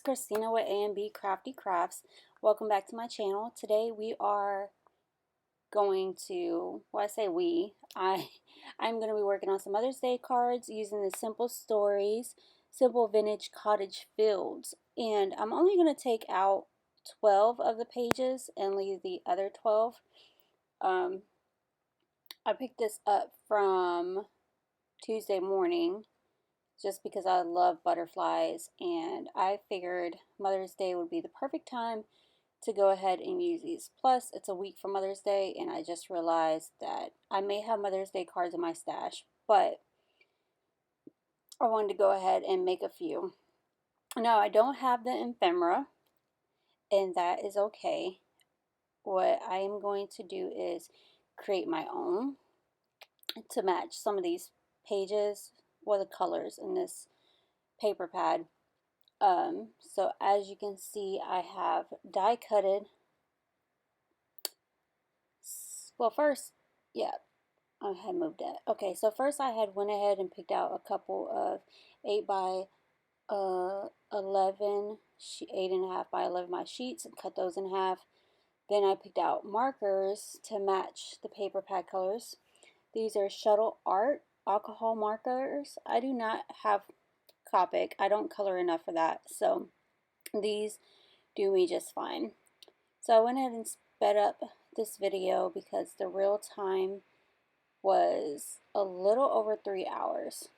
Christina with A&B Crafty Crafts. Welcome back to my channel. Today we are going to, well, I say I'm going to be working on some Mother's Day cards using the Simple Stories, Simple Vintage Cottage Fields. And I'm only going to take out 12 of the pages and leave the other 12. I picked this up from Tuesday morning, just because I love butterflies, and I figured Mother's Day would be the perfect time to go ahead and use these. Plus, it's a week from Mother's Day, and I just realized that I may have Mother's Day cards in my stash, but I wanted to go ahead and make a few. Now, I don't have the ephemera, and that is okay. What I am going to do is create my own to match some of these pages or the colors in this paper pad. So as you can see, I have die cutted. Well, first, yeah, I had moved it. Okay, so first I had went ahead and picked out a couple of 8 by 11, 8.5 by 11 by sheets and cut those in half. Then I picked out markers to match the paper pad colors. These are Shuttle Art alcohol markers. I do not have Copic. I don't color enough for that, so these do me just fine. So I went ahead and sped up this video because the real time was a little over 3 hours.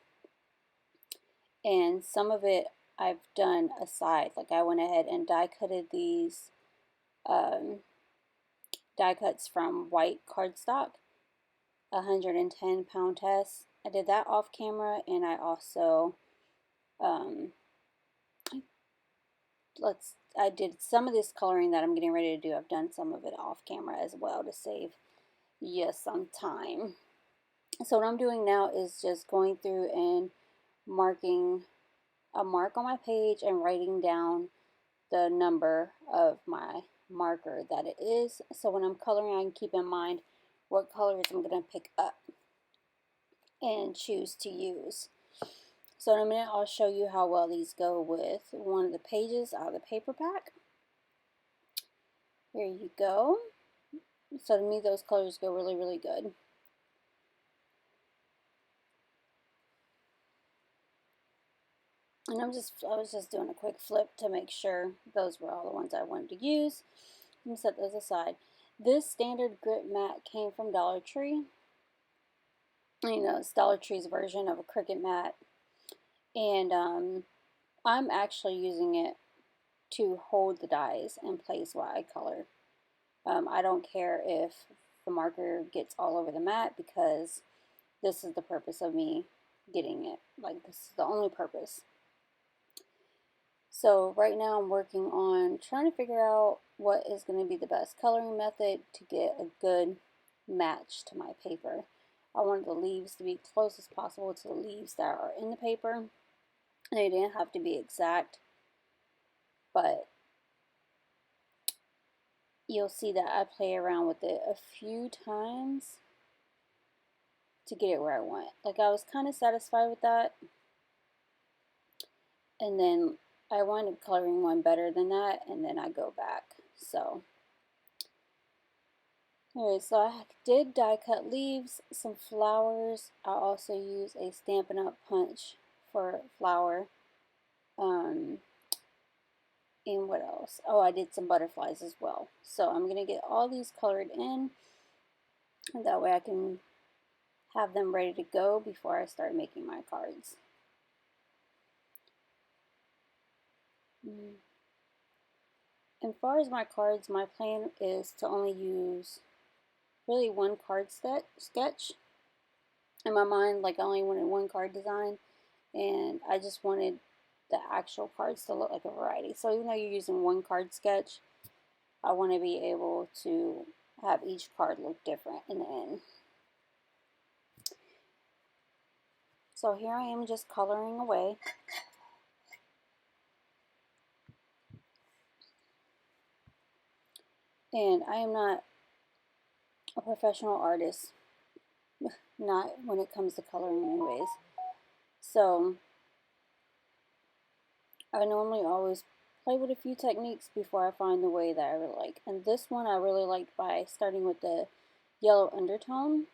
And some of it I've done aside. Like I went ahead and die cutted these die cuts from white cardstock, 110-pound test. I did that off camera, and I also I did some of this coloring that I'm getting ready to do. I've done some of it off camera as well to save you some time. So what I'm doing now is just going through and marking a mark on my page and writing down the number of my marker that it is. So when I'm coloring, I can keep in mind what colors I'm going to pick up and choose to use. So in a minute, I'll show you how well these go with one of the pages out of the paper pack. Here you go. So to me, those colors go really, really good. And I was just doing a quick flip to make sure those were all the ones I wanted to use. Let me set those aside. This standard grit mat came from Dollar Tree. You know, it's Dollar Tree's version of a Cricut mat. And I'm actually using it to hold the dies in place while I color. I don't care if the marker gets all over the mat, because this is the purpose of me getting it. Like, this is the only purpose. So right now I'm working on trying to figure out what is going to be the best coloring method to get a good match to my paper. I wanted the leaves to be close as possible to the leaves that are in the paper. They didn't have to be exact, but you'll see that I play around with it a few times to get it where I want. Like, I was kind of satisfied with that, and then I wound up coloring one better than that, and then I go back. So anyway, so I did die cut leaves, some flowers. I also use a Stampin' Up! Punch for flower. And what else? Oh, I did some butterflies as well. So I'm going to get all these colored in, and that way I can have them ready to go before I start making my cards. As far as my cards, my plan is to only use really one card sketch. In my mind, like, I only wanted one card design, and I just wanted the actual cards to look like a variety. So even though you're using one card sketch, I want to be able to have each card look different in the end. So here I am just coloring away. And I am not a professional artist, not when it comes to coloring anyways. So I normally always play with a few techniques before I find the way that I really like. And this one I really liked by starting with the yellow undertone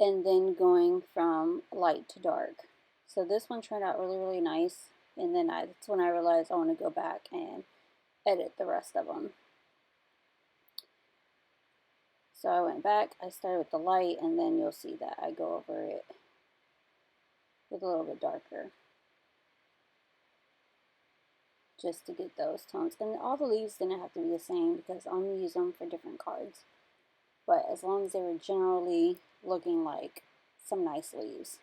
and then going from light to dark. So this one turned out really, really nice. And then that's when I realized I want to go back and edit the rest of them. So I went back, I started with the light, and then you'll see that I go over it with a little bit darker, just to get those tones. And all the leaves didn't have to be the same because I'm going to use them for different cards. But as long as they were generally looking like some nice leaves.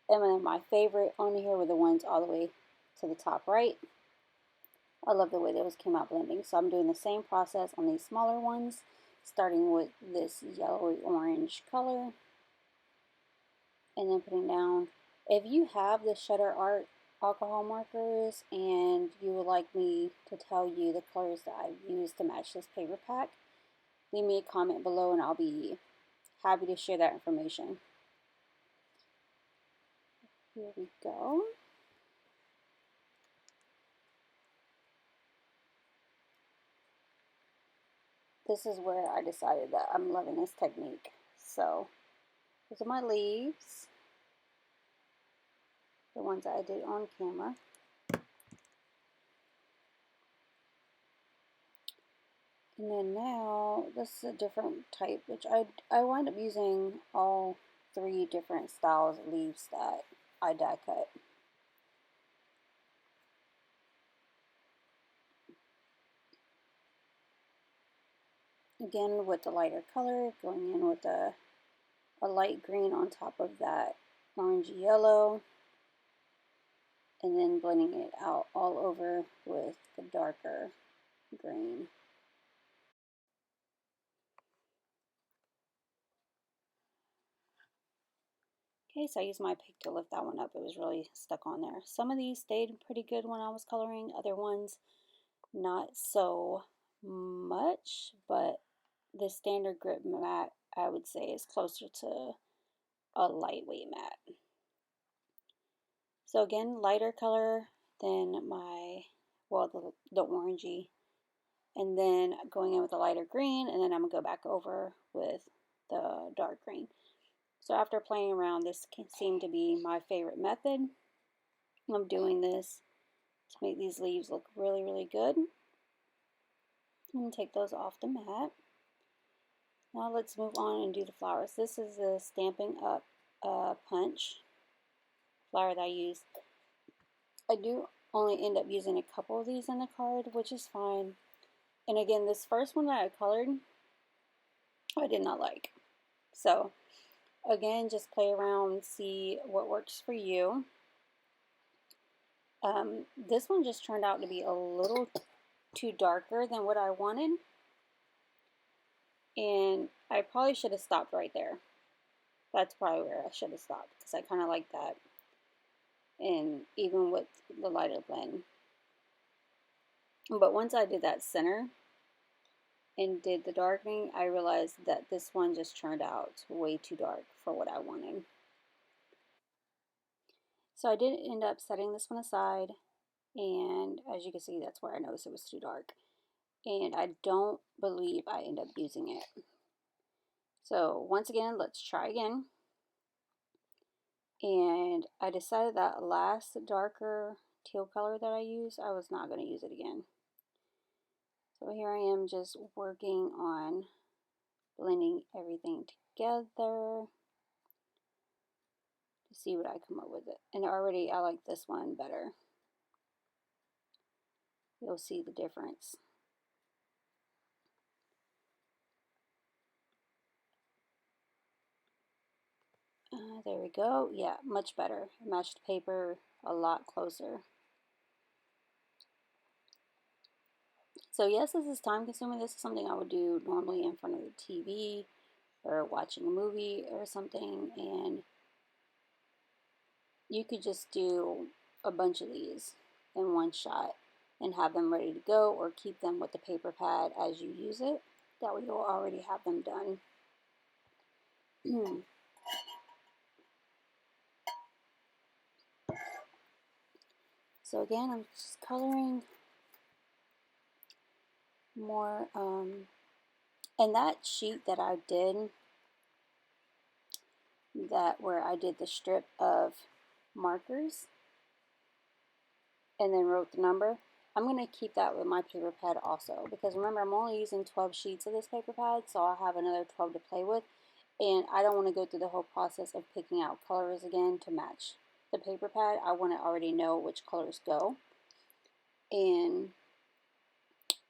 And then my favorite on here were the ones all the way to the top right. I love the way those came out blending. So I'm doing the same process on these smaller ones, starting with this yellowy orange color and then putting down. If you have the Shutter Art alcohol markers and you would like me to tell you the colors that I've used to match this paper pack, leave me a comment below and I'll be happy to share that information. Here we go. This is where I decided that I'm loving this technique. So, these are my leaves, the ones that I did on camera. And then now, this is a different type, which I wind up using all 3 different styles of leaves that I die cut. Again, with the lighter color, going in with a light green on top of that orangey yellow, and then blending it out all over with the darker green. Okay, so I used my pick to lift that one up. It was really stuck on there. Some of these stayed pretty good when I was coloring. Other ones, not so much, but the standard grip matte, I would say, is closer to a lightweight matte. So again, lighter color than my, well, the orangey. And then going in with the lighter green, and then I'm going to go back over with the dark green. So after playing around, this seemed to be my favorite method. I'm doing this to make these leaves look really, really good. And take those off the mat. Now let's move on and do the flowers. This is the Stampin' Up punch flower that I use. I do only end up using a couple of these in the card, which is fine. And again, this first one that I colored, I did not like. So again, just play around, see what works for you. This one just turned out to be a little too darker than what I wanted. And I probably should have stopped right there. That's probably where I should have stopped because I kind of like that. And even with the lighter blend. But once I did that center and did the darkening, I realized that this one just turned out way too dark for what I wanted. So I did end up setting this one aside, and as you can see, that's where I noticed it was too dark. And I don't believe I end up using it. So once again, let's try again. And I decided that last darker teal color that I used, I was not going to use it again. So here I am just working on blending everything together to see what I come up with it. And already I like this one better. You'll see the difference. There we go. Yeah, much better. It matched the paper a lot closer. So yes, this is time consuming. This is something I would do normally in front of the TV or watching a movie or something, and you could just do a bunch of these in one shot and have them ready to go, or keep them with the paper pad as you use it. That way you'll already have them done. So again, I'm just coloring more, and that sheet that I did, that where I did the strip of markers and then wrote the number, I'm going to keep that with my paper pad also, because remember, I'm only using 12 sheets of this paper pad, so I'll have another 12 to play with, and I don't want to go through the whole process of picking out colors again to match the paper pad. I want to already know which colors go. And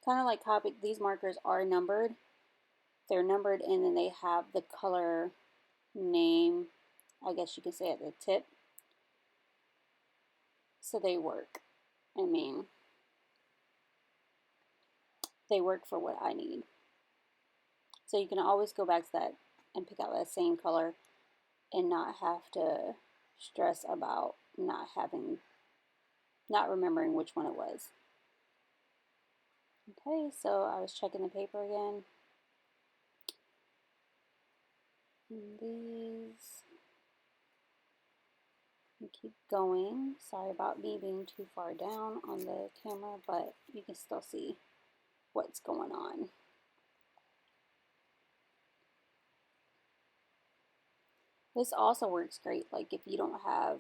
kind of like Copic, these markers are numbered. They're numbered, and then they have the color name, I guess you could say, at the tip. So they work. I mean, they work for what I need. So you can always go back to that and pick out that same color and not have to stress about not remembering which one it was. Okay, so I was checking the paper again. And these, and keep going. Sorry about me being too far down on the camera, but you can still see what's going on. This also works great, like if you don't have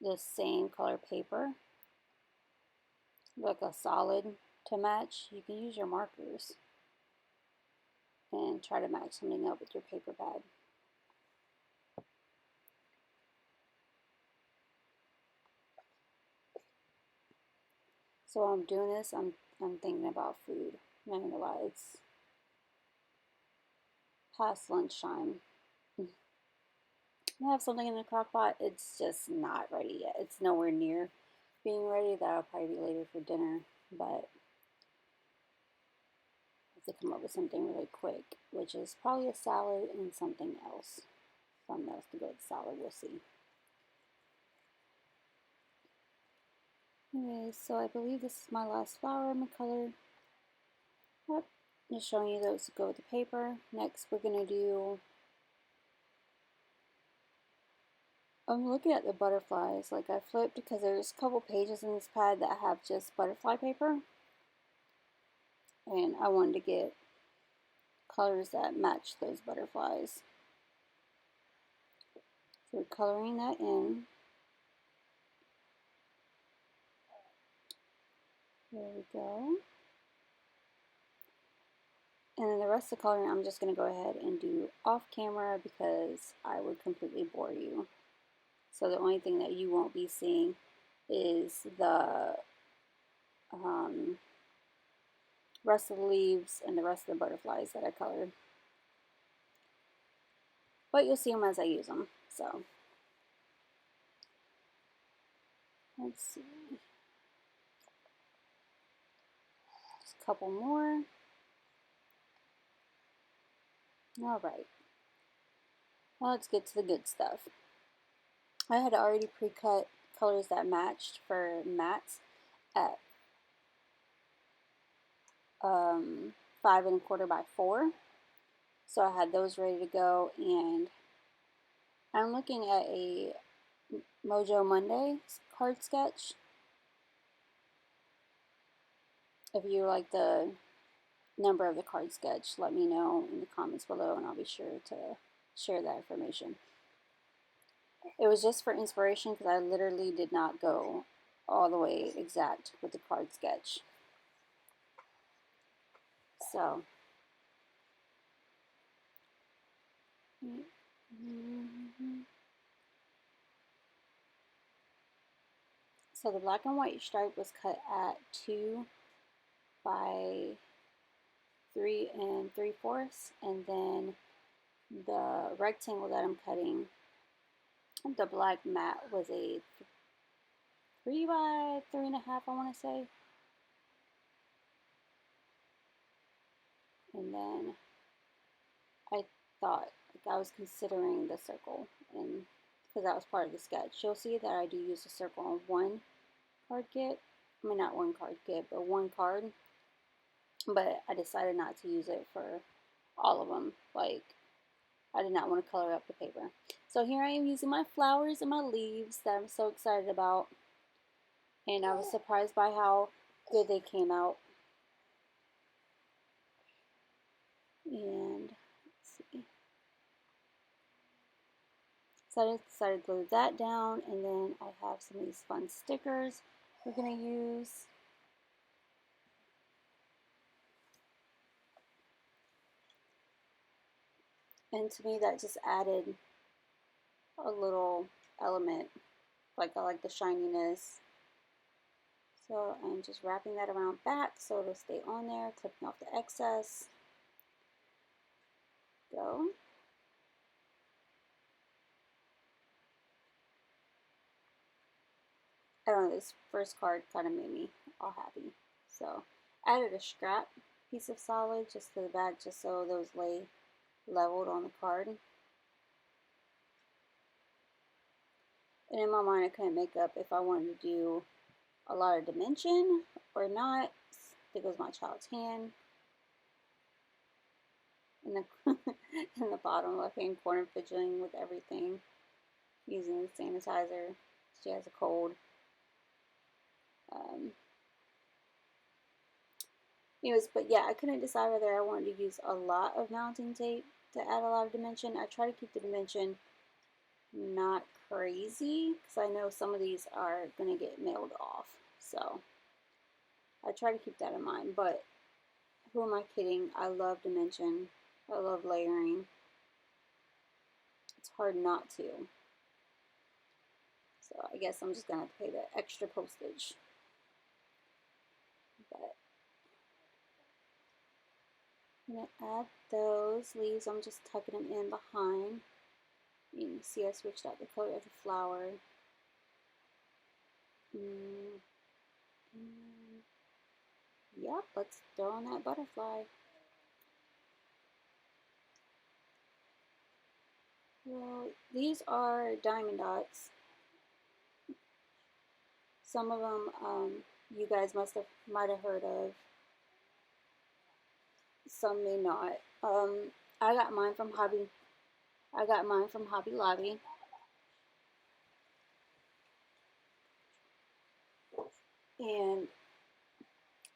the same color paper, like a solid to match, you can use your markers and try to match something up with your paper pad. So while I'm doing this, I'm thinking about food. I'm not gonna lie, it's past lunchtime. I have something in the crock pot, it's just not ready yet. It's nowhere near being ready. That'll probably be later for dinner, but I have to come up with something really quick, which is probably a salad and something else. Something else to go with the salad, we'll see. Anyway, so I believe this is my last flower I'm gonna color. Yep, just showing you those to go with the paper. Next, we're gonna do, I'm looking at the butterflies. Like I flipped because there's a couple pages in this pad that have just butterfly paper, and I wanted to get colors that match those butterflies. So we're coloring that in. There we go. And then the rest of the coloring I'm just going to go ahead and do off camera because I would completely bore you. So the only thing that you won't be seeing is the rest of the leaves and the rest of the butterflies that I colored. But you'll see them as I use them. So let's see. Just a couple more. All right. Well, let's get to the good stuff. I had already pre-cut colors that matched for mats at 5¼ by 4. So I had those ready to go, and I'm looking at a Mojo Monday card sketch. If you like the number of the card sketch, let me know in the comments below and I'll be sure to share that information. It was just for inspiration because I literally did not go all the way exact with the card sketch. So so the black and white stripe was cut at 2 by 3 3/4, and then the rectangle that I'm cutting, the black mat, was a 3 by 3½, I want to say. And then I thought, like, I was considering the circle, and because that was part of the sketch. You'll see that I do use a circle on one card kit. I mean, not one card kit, but one card. But I decided not to use it for all of them. Like, I did not want to color up the paper. So here I am using my flowers and my leaves that I'm so excited about. and I was surprised by how good they came out. And let's see. So I decided to glue that down, and then I have some of these fun stickers we're going to use. And to me, that just added a little element. Like, I like the shininess. So I'm just wrapping that around back so it'll stay on there, clipping off the excess. Go. I don't know, this first card kind of made me all happy. So added a scrap piece of solid just to the back, just so those lay leveled on the card. And in my mind, I couldn't make up if I wanted to do a lot of dimension or not. There goes my child's hand. In the, in the bottom left hand corner, fidgeting with everything, using the sanitizer. She has a cold. Anyways, but yeah, I couldn't decide whether I wanted to use a lot of mounting tape to add a lot of dimension. I try to keep the dimension not crazy because I know some of these are going to get nailed off. So I try to keep that in mind. But who am I kidding? I love dimension. I love layering. It's hard not to. So I guess I'm just going to have to pay the extra postage. But I'm going to add those leaves. I'm just tucking them in behind. You can see I switched out the color of the flower. Yep, let's throw on that butterfly. Well, these are diamond dots. Some of them you guys might have heard of. Some may not. I got mine from Hobby Lobby. And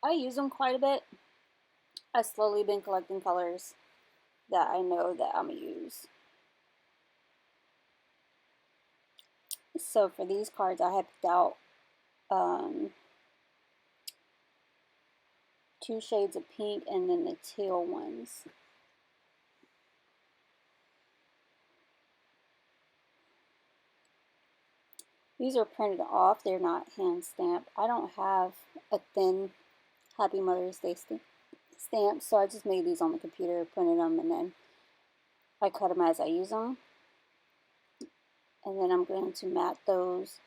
I use them quite a bit. I've slowly been collecting colors that I know that I'm going to use. So for these cards, I have picked out 2 shades of pink and then the teal ones. These are printed off. They're not hand stamped. I don't have a thin Happy Mother's Day stamp, so I just made these on the computer, printed them, and then I cut them as I use them. And then I'm going to mat those.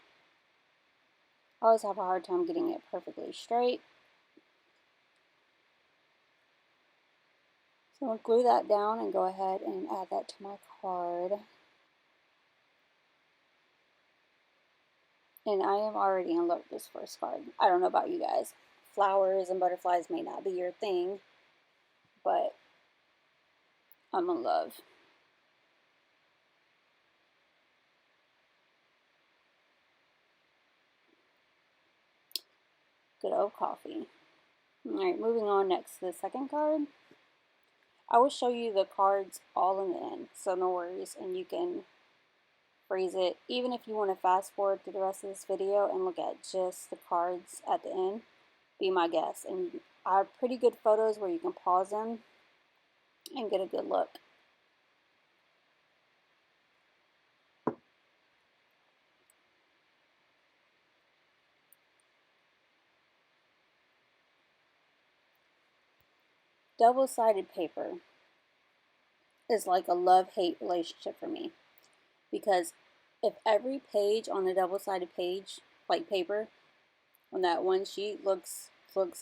I always have a hard time getting it perfectly straight. So I'll glue that down and go ahead and add that to my card. And I am already in love with this first card. I don't know about you guys. Flowers and butterflies may not be your thing, but I'm in love. Good old coffee. Alright, moving on next to the second card. I will show you the cards all in the end, so no worries, and you can freeze it. Even if you want to fast forward to the rest of this video and look at just the cards at the end, be my guest. And I have pretty good photos where you can pause them and get a good look. Double-sided paper is like a love-hate relationship for me, because if every page on the double-sided page, like paper, on that one sheet looks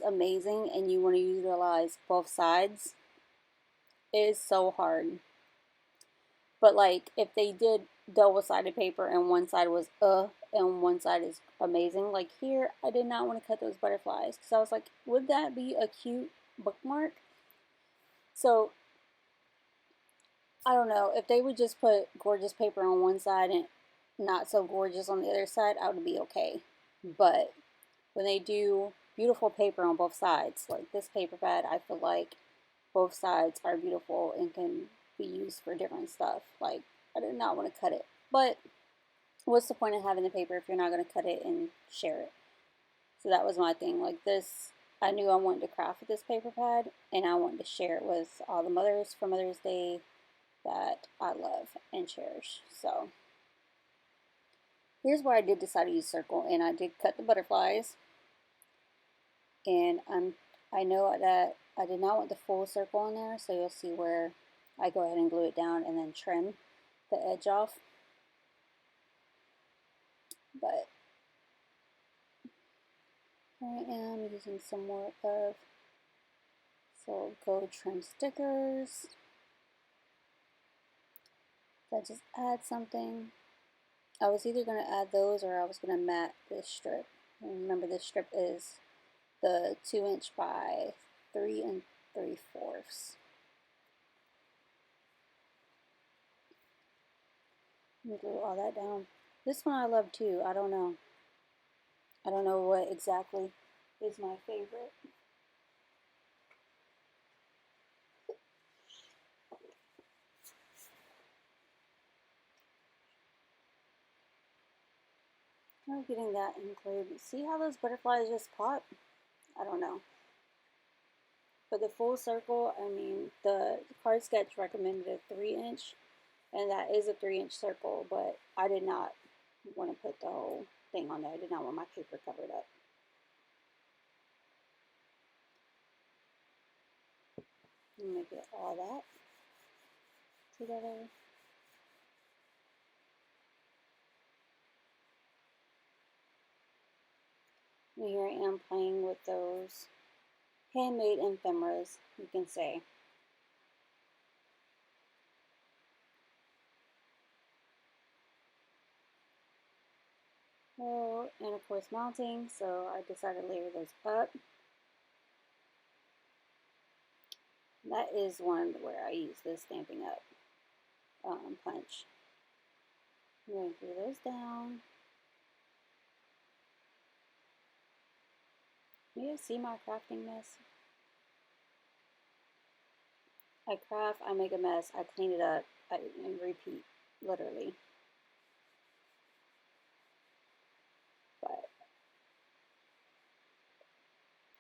amazing and you want to utilize both sides, it is so hard. But like if they did double-sided paper and one side was and one side is amazing, like here I did not want to cut those butterflies because I was like, would that be a cute bookmark? So I don't know, if they would just put gorgeous paper on one side and not so gorgeous on the other side, I would be okay. But when they do beautiful paper on both sides. Like this paper pad, I feel like both sides are beautiful and can be used for different stuff. Like, I did not want to cut it. But what's the point of having the paper if you're not going to cut it and share it? So that was my thing. Like this, I knew I wanted to craft with this paper pad, and I wanted to share it with all the mothers for Mother's Day that I love and cherish. So here's where I did decide to use circle, and I did cut the butterflies. And I know that I did not want the full circle in there, so you'll see where I go ahead and glue it down and then trim the edge off. But here I am using some more of So Go Trim stickers. That just add something. I was either going to add those or I was going to mat this strip. And remember, this strip is the 2" by 3 3/4. Glue all that down. This one I love too. I don't know. I don't know what exactly is my favorite. I'm getting that included. See how those butterflies just pop? I don't know. For the full circle, I mean, the card sketch recommended a 3", and that is a 3" circle, but I did not want to put the whole thing on there. I did not want my paper covered up. Let me get all that together. And here I am playing with those handmade ephemeras, you can say. Oh, and of course mounting, so I decided to layer those up. That is one where I use the Stampin' Up! Punch. I'm going to glue those down. You see my crafting mess? I craft, I make a mess, I clean it up, and repeat, literally. But,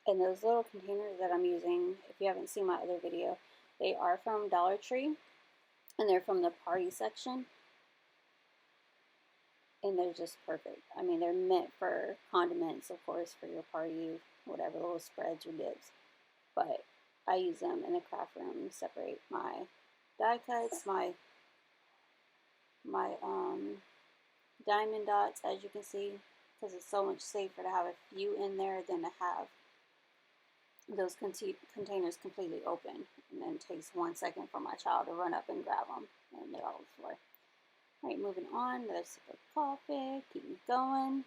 and those little containers that I'm using, if you haven't seen my other video, they are from Dollar Tree, and they're from the party section, and they're just perfect. I mean, they're meant for condiments, of course, for your party, whatever little spreads or dips. But I use them in the craft room to separate my die cuts, my diamond dots, as you can see, because it's so much safer to have a few in there than to have those containers completely open, and then it takes 1 second for my child to run up and grab them, and they're all over the floor. All right, moving on, another sip of coffee, keep me going.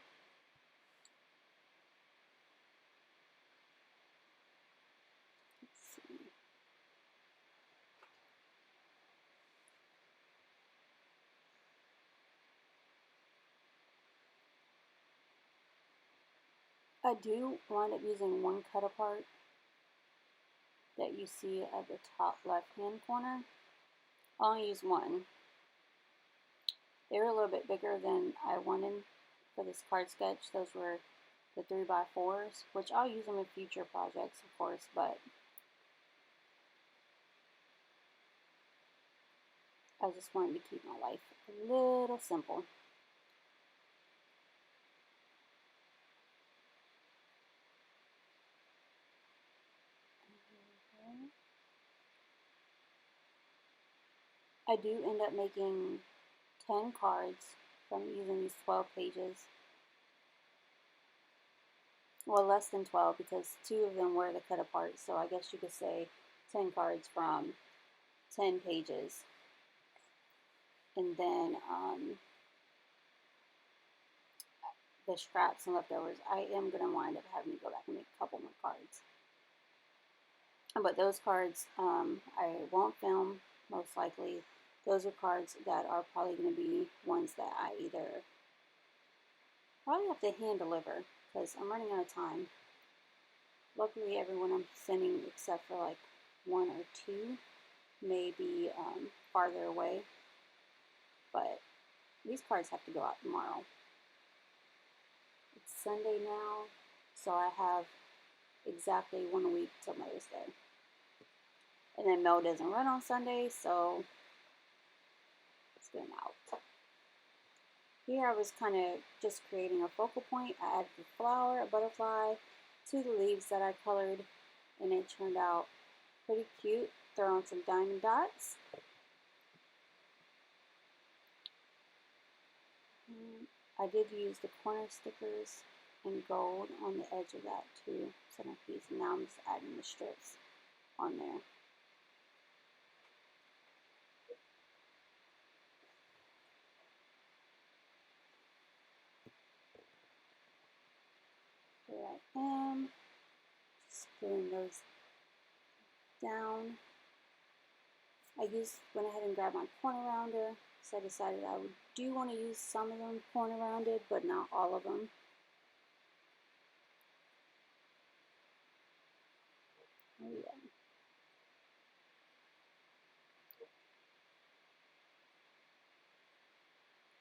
Let's see. I do wind up using one cut apart that you see at the top left hand corner. I'll only use one. They were a little bit bigger than I wanted for this card sketch. Those were the 3x4s, which I'll use them in future projects, of course, but I just wanted to keep my life a little simple. I do end up making 10 cards from using these 12 pages. Well, less than 12 because 2 of them were the cut apart, so I guess you could say 10 cards from 10 pages. And then the scraps and leftovers, I am going to wind up having to go back and make a couple more cards. But those cards I won't film, most likely. Those are cards that are probably going to be ones that I either probably have to hand deliver. because I'm running out of time. Luckily, everyone I'm sending, except for like one or two, may be farther away. But these cards have to go out tomorrow. It's Sunday now, so I have exactly 1 week till Mother's Day. And then Mel doesn't run on Sunday, so let's get them out. Here I was kind of just creating a focal point. I added a flower, a butterfly, to the leaves that I colored, and it turned out pretty cute. Throw on some diamond dots. I did use the corner stickers and gold on the edge of that too, centerpiece. And now I'm just adding the strips on there. Here I am, just putting those down. I went ahead and grabbed my corner rounder, so I decided I do want to use some of them corner rounded, but not all of them. There we go.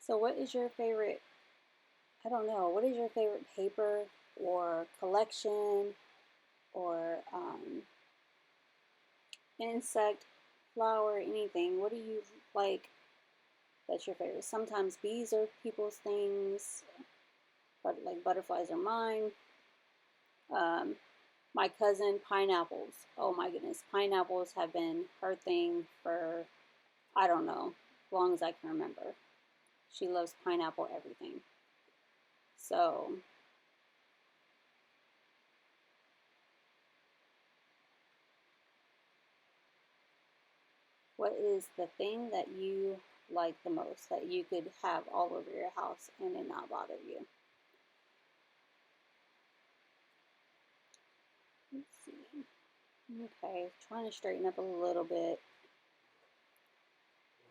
So what is your favorite, I don't know, what is your favorite paper or collection or insect, flower, anything? What do you like that's your favorite? Sometimes bees are people's things, but like butterflies are mine. My cousin, pineapples. Oh my goodness, pineapples have been her thing for, I don't know, as long as I can remember. She loves pineapple everything. So, what is the thing that you like the most that you could have all over your house and it not bother you? Let's see. Okay, trying to straighten up a little bit.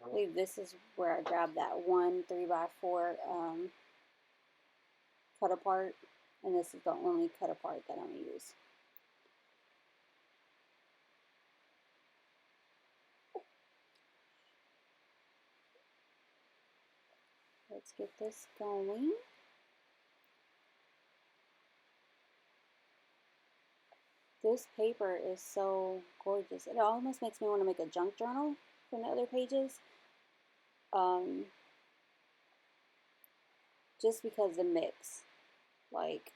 I believe this is where I grabbed that one 3x4 cut apart, and this is the only cut apart that I'm going to use. Let's get this going. This paper is so gorgeous. It almost makes me want to make a junk journal from the other pages. Just because the mix, like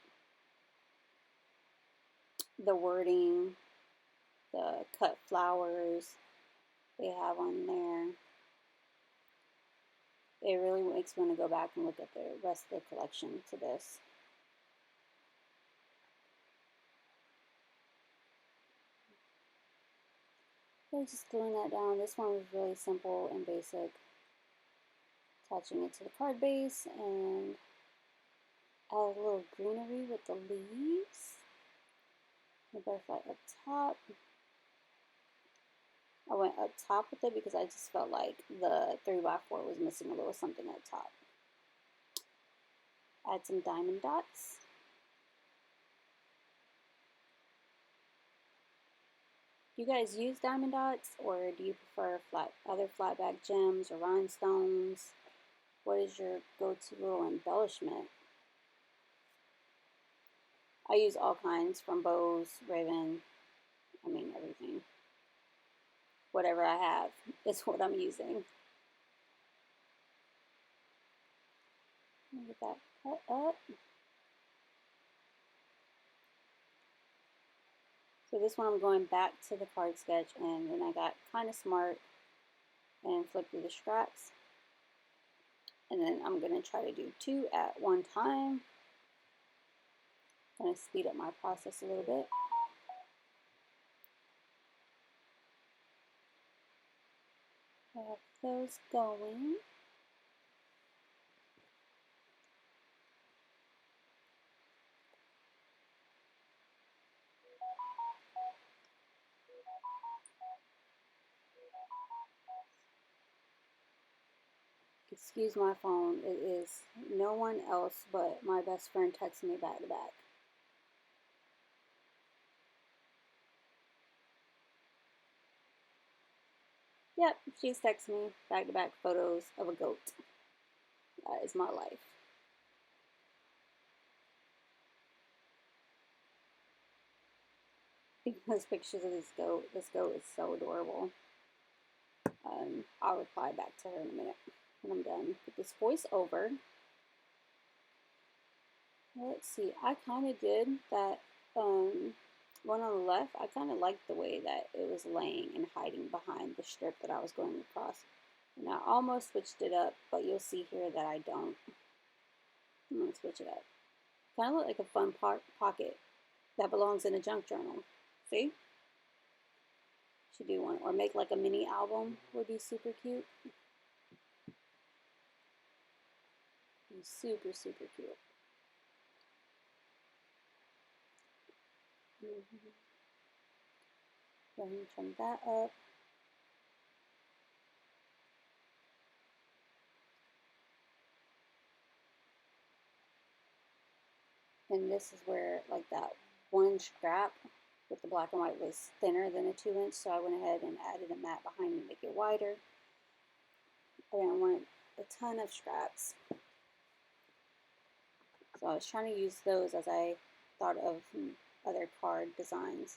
the wording, the cut flowers they have on there. It really makes me want to go back and look at the rest of the collection to this. So just gluing that down. This one was really simple and basic. Attaching it to the card base and add a little greenery with the leaves. The butterfly up top. I went up top with it because I just felt like the 3x4 was missing a little something up top. Add some diamond dots. Do you guys use diamond dots, or do you prefer other flat back gems or rhinestones? What is your go-to little embellishment? I use all kinds, from bows, ribbon, I mean everything. Whatever I have is what I'm using. Get that cut up. So this one I'm going back to the card sketch, and then I got kind of smart and flipped through the scraps. And then I'm going to try to do 2 at one time. I'm going to speed up my process a little bit. Have those going. Excuse my phone. It is no one else but my best friend texting me back to back. Yep, she's texting me back to back photos of a goat. That is my life. Because pictures of this goat. This goat is so adorable. I'll reply back to her in a minute when I'm done with this voiceover. Let's see. I kind of did that one on the left. I kind of liked the way that it was laying and hiding behind the strip that I was going across. And I almost switched it up, but you'll see here that I don't. I'm going to switch it up. Kind of look like a fun pocket that belongs in a junk journal. See? Should do one. Or make like a mini album would be super cute. Be super, super cute. Go ahead and trim that up. And this is where like that one scrap with the black and white was thinner than a 2-inch, so I went ahead and added a mat behind to make it wider. And I wanted a ton of scraps, so I was trying to use those as I thought of other card designs.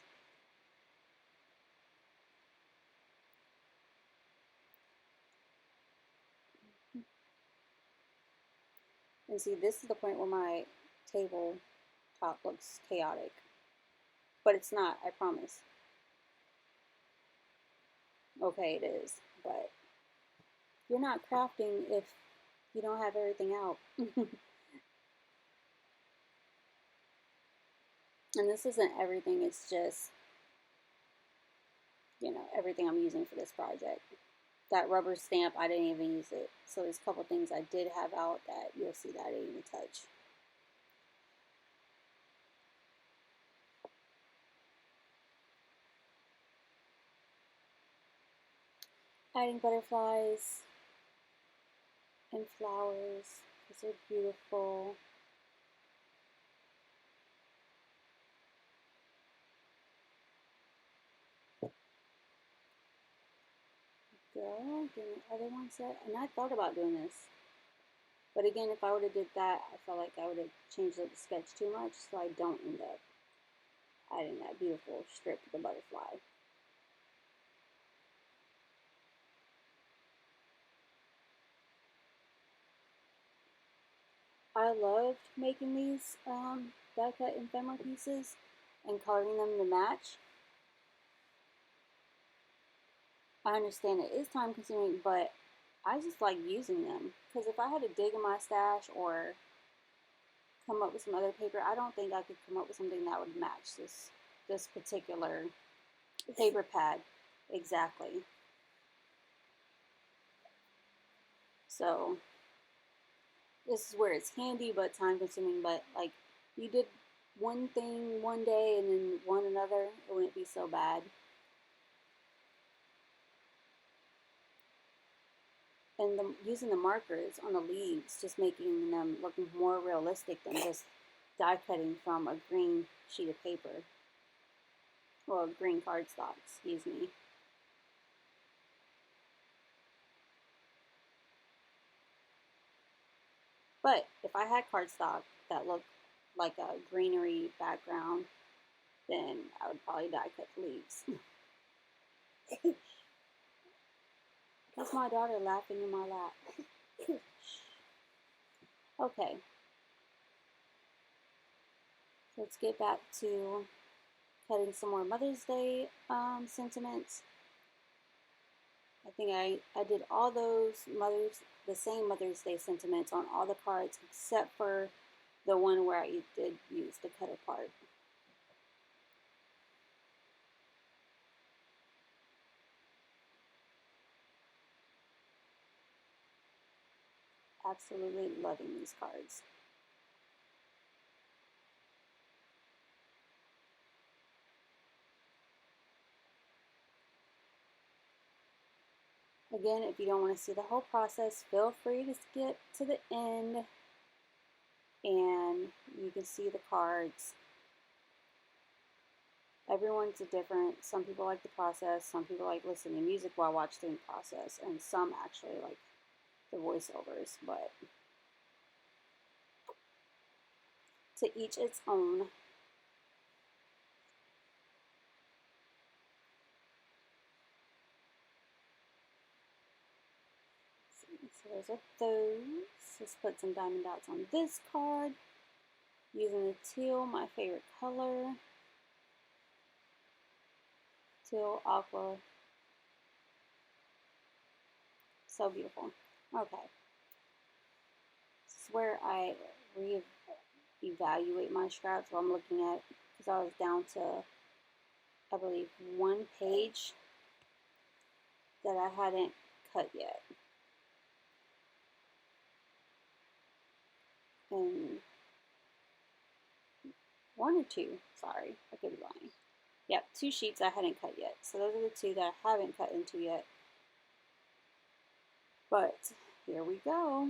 And see, this is the point where my table top looks chaotic, but it's not, I promise. Okay, it is, but you're not crafting if you don't have everything out. And this isn't everything, it's just, you know, everything I'm using for this project. That rubber stamp, I didn't even use it. So there's a couple things I did have out that you'll see that I didn't even touch. Adding butterflies and flowers because they're beautiful. Go, getting the other one set. And I thought about doing this. But again, if I would have did that, I felt like I would have changed up the sketch too much, so I don't end up adding that beautiful strip of the butterfly. I loved making these die cut ephemera pieces and coloring them to match. I understand it is time consuming, but I just like using them because if I had to dig in my stash or come up with some other paper, I don't think I could come up with something that would match this particular paper pad exactly. So this is where it's handy but time consuming, but like you did one thing one day and then one another, it wouldn't be so bad. And using the markers on the leaves, just making them look more realistic than just die cutting from a green sheet of paper. Well, green cardstock, excuse me. But if I had cardstock that looked like a greenery background, then I would probably die cut the leaves. That's my daughter laughing in my lap. Okay. So let's get back to cutting some more Mother's Day sentiments. I think I did all those the same Mother's Day sentiments on all the cards except for the one where I did use the cut apart. Absolutely loving these cards. Again, if you don't want to see the whole process, feel free to skip to the end and you can see the cards. Everyone's different. Some people like the process, some people like listening to music while watching the process, and some actually like the voiceovers, but to each its own. So there's those. Let's put some diamond dots on this card. Using the teal, my favorite color. Teal, aqua. So beautiful. Okay. This is where I re-evaluate my scraps. What I'm looking at, because I was down to, I believe, one page that I hadn't cut yet. And one or two, sorry, I could be lying. Yep, 2 sheets I hadn't cut yet. So those are the 2 that I haven't cut into yet. But here we go.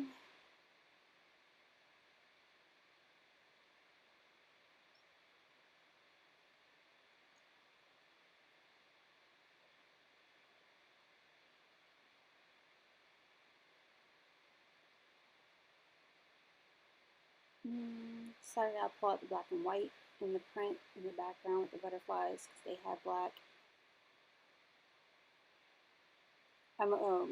Decided I'll pull out the black and white in the print in the background with the butterflies because they have black.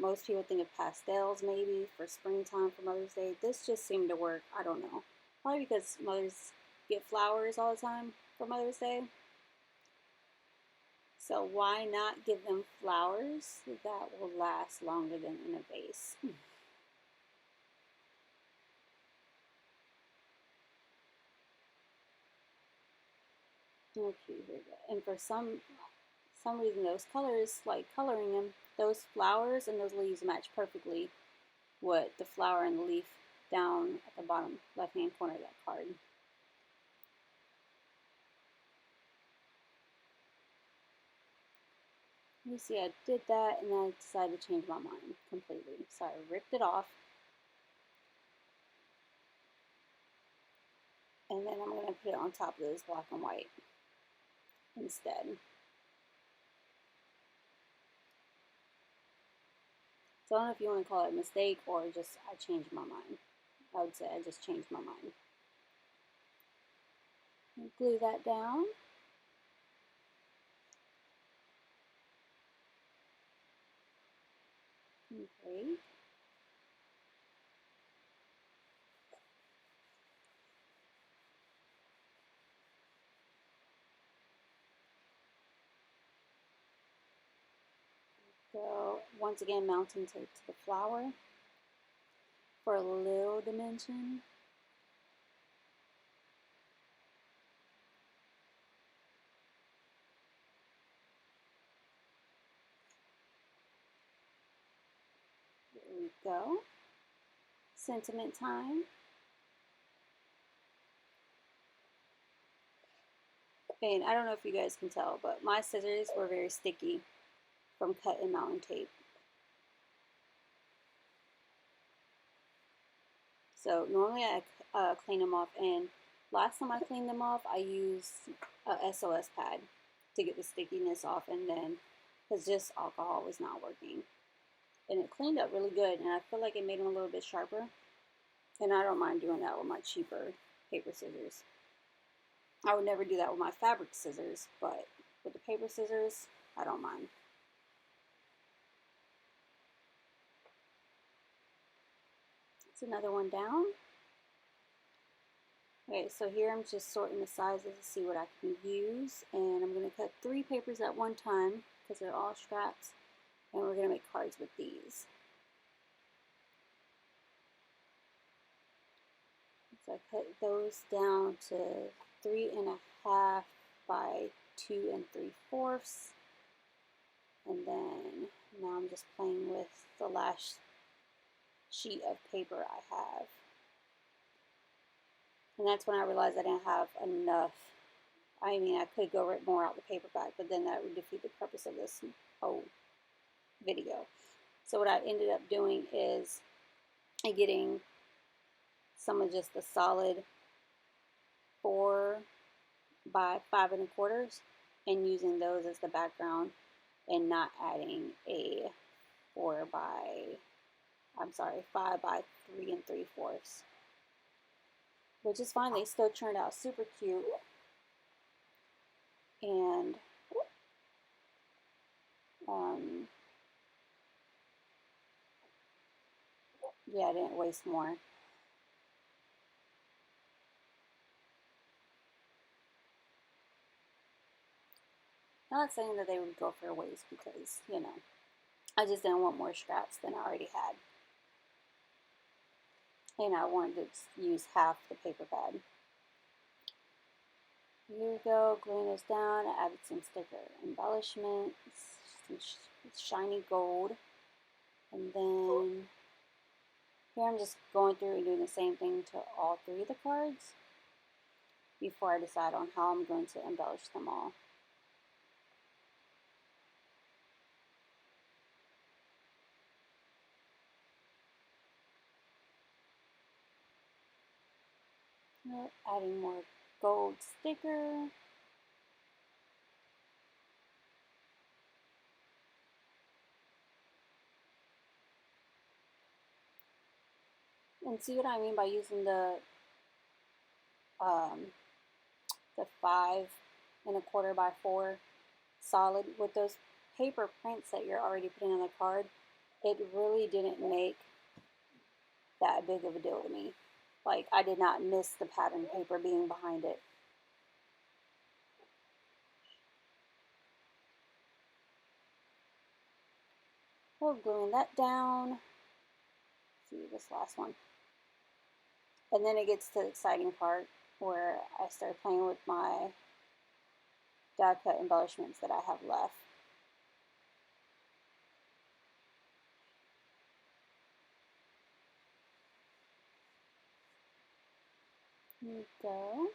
Most people think of pastels maybe for springtime for Mother's Day. This just seemed to work. I don't know. Probably because mothers get flowers all the time for Mother's Day. So why not give them flowers that will last longer than in a vase? Okay, here we go. And for some reason those colors, like coloring them, those flowers and those leaves match perfectly with the flower and the leaf down at the bottom left hand corner of that card. You see I did that and then I decided to change my mind completely. So I ripped it off. And then I'm going to put it on top of this black and white instead. So I don't know if you want to call it a mistake or just I changed my mind. I would say I just changed my mind. And glue that down. Okay. So once again, mounting tape to the flower for a little dimension. There we go. Sentiment time. And I don't know if you guys can tell, but my scissors were very sticky from cut and mounting tape. So normally I clean them off, and last time I cleaned them off, I used a SOS pad to get the stickiness off, and then because just alcohol was not working. And it cleaned up really good, and I feel like it made them a little bit sharper. And I don't mind doing that with my cheaper paper scissors. I would never do that with my fabric scissors, but with the paper scissors, I don't mind. It's another one down. Okay, so here I'm just sorting the sizes to see what I can use, and I'm going to cut 3 papers at one time because they're all scraps, and we're going to make cards with these. So I cut those down to 3.5 by 2 3/4, and then now I'm just playing with the last sheet of paper I have. And that's when I realized I didn't have enough. I mean, I could go rip more out the paper bag, but then that would defeat the purpose of this whole video. So what I ended up doing is getting some of just the solid 4 by 5 1/4 and using those as the background and not adding a 5 by 3 3/4, which is fine. They still turned out super cute. And yeah, I didn't waste more. Not saying that they would go for a waste because, you know, I just didn't want more scraps than I already had. And I wanted to use half the paper pad. Here we go, gluing this down. I added some sticker embellishments, some shiny gold. And then here I'm just going through and doing the same thing to all 3 of the cards before I decide on how I'm going to embellish them all. Adding more gold sticker. And see what I mean by using the 5 1/4 by 4 solid with those paper prints that you're already putting on the card. It really didn't make that big of a deal to me. Like, I did not miss the pattern paper being behind it. We're gluing that down. Let's see this last one. And then it gets to the exciting part where I start playing with my die cut embellishments that I have left. Here we go.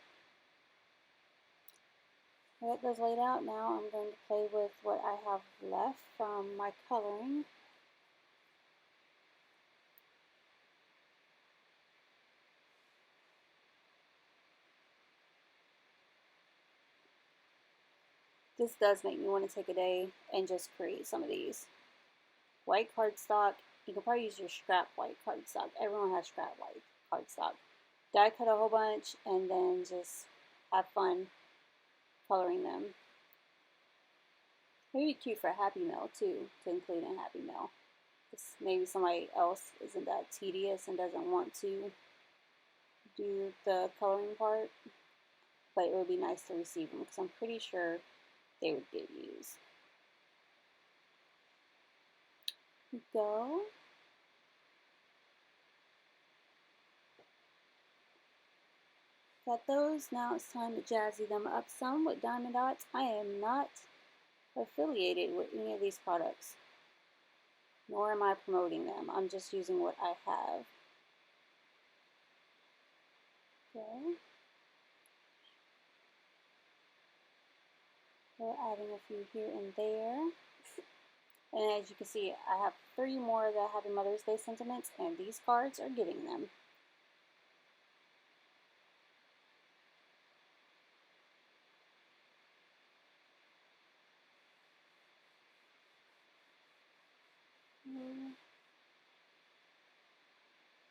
I got those laid out. Now I'm going to play with what I have left from my coloring. This does make me want to take a day and just create some of these. White cardstock. You can probably use your scrap white cardstock. Everyone has scrap white cardstock. Die cut a whole bunch and then just have fun coloring them. Maybe cute for a Happy Mail too, to include in Happy Mail. Maybe somebody else isn't that tedious and doesn't want to do the coloring part, but it would be nice to receive them because I'm pretty sure they would get used. Here we go. Got those. Now it's time to jazzy them up some with diamond dots. I am not affiliated with any of these products, nor am I promoting them. I'm just using what I have. Okay. So adding a few here and there. And as you can see, I have 3 more that have Mother's Day sentiments, and these cards are getting them.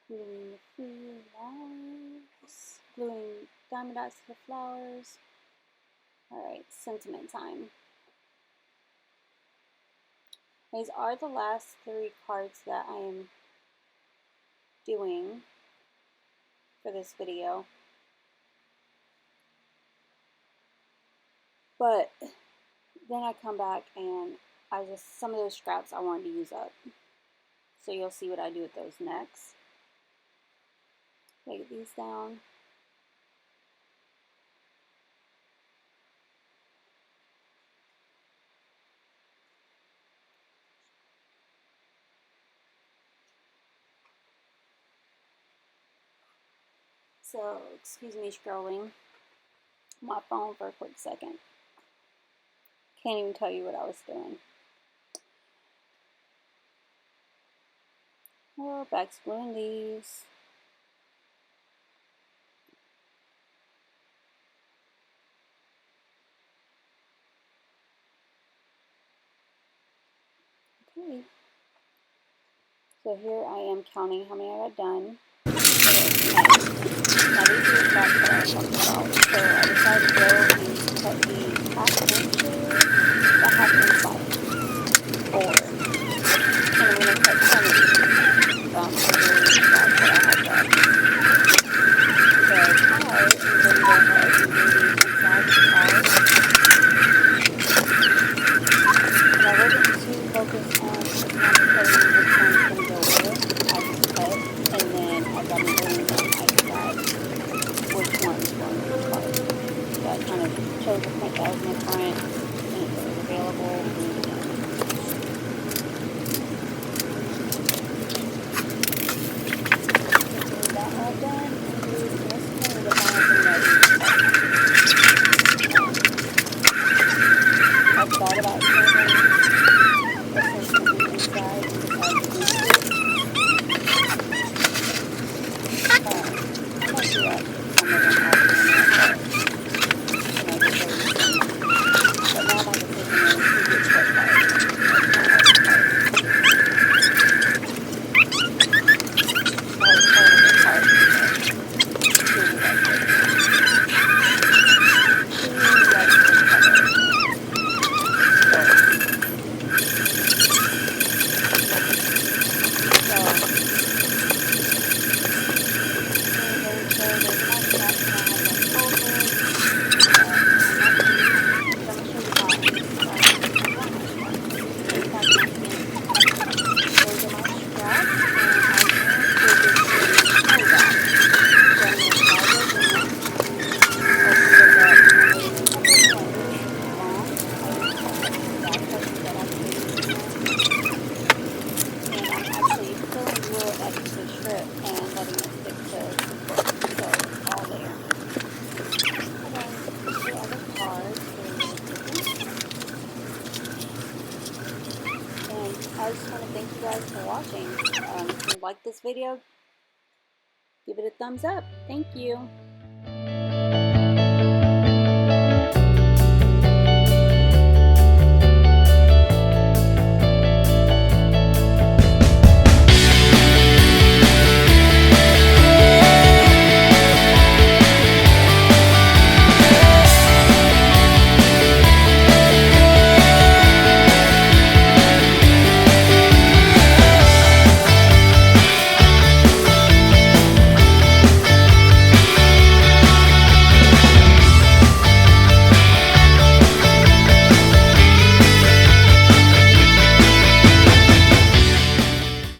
Gluing the flowers. Gluing diamond dots to the flowers. Alright, sentiment time. These are the last 3 cards that I am doing for this video. But then I come back and some of those scraps I wanted to use up. So you'll see what I do with those next. Lay these down. So, excuse me scrolling my phone for a quick second. Can't even tell you what I was doing. Oh, back to gluing these. Okay. So here I am counting how many I got done. Okay. Now these are the spots that I was talking about. So I decided to go and cut the half inch slice, or, and I'm going to cut 10 inches from the spots that I have left. So I am going to go ahead and do these inside the card. And I wasn't too focused on deciding which one's going to go where. I just cut, and then as I'm doing them, I decide which one's going to the card. So I kind of chose a print that was in the front, and it was available, glued it in. Getting that all done, and glued this one, the final thing that I do. I thought about changing this one to be inside and decided to do it. I might do that with some of them off camera, but just so you see. But now my decision is to get what part. I just want to thank you guys for watching. If you like this video, give it a thumbs up. Thank you.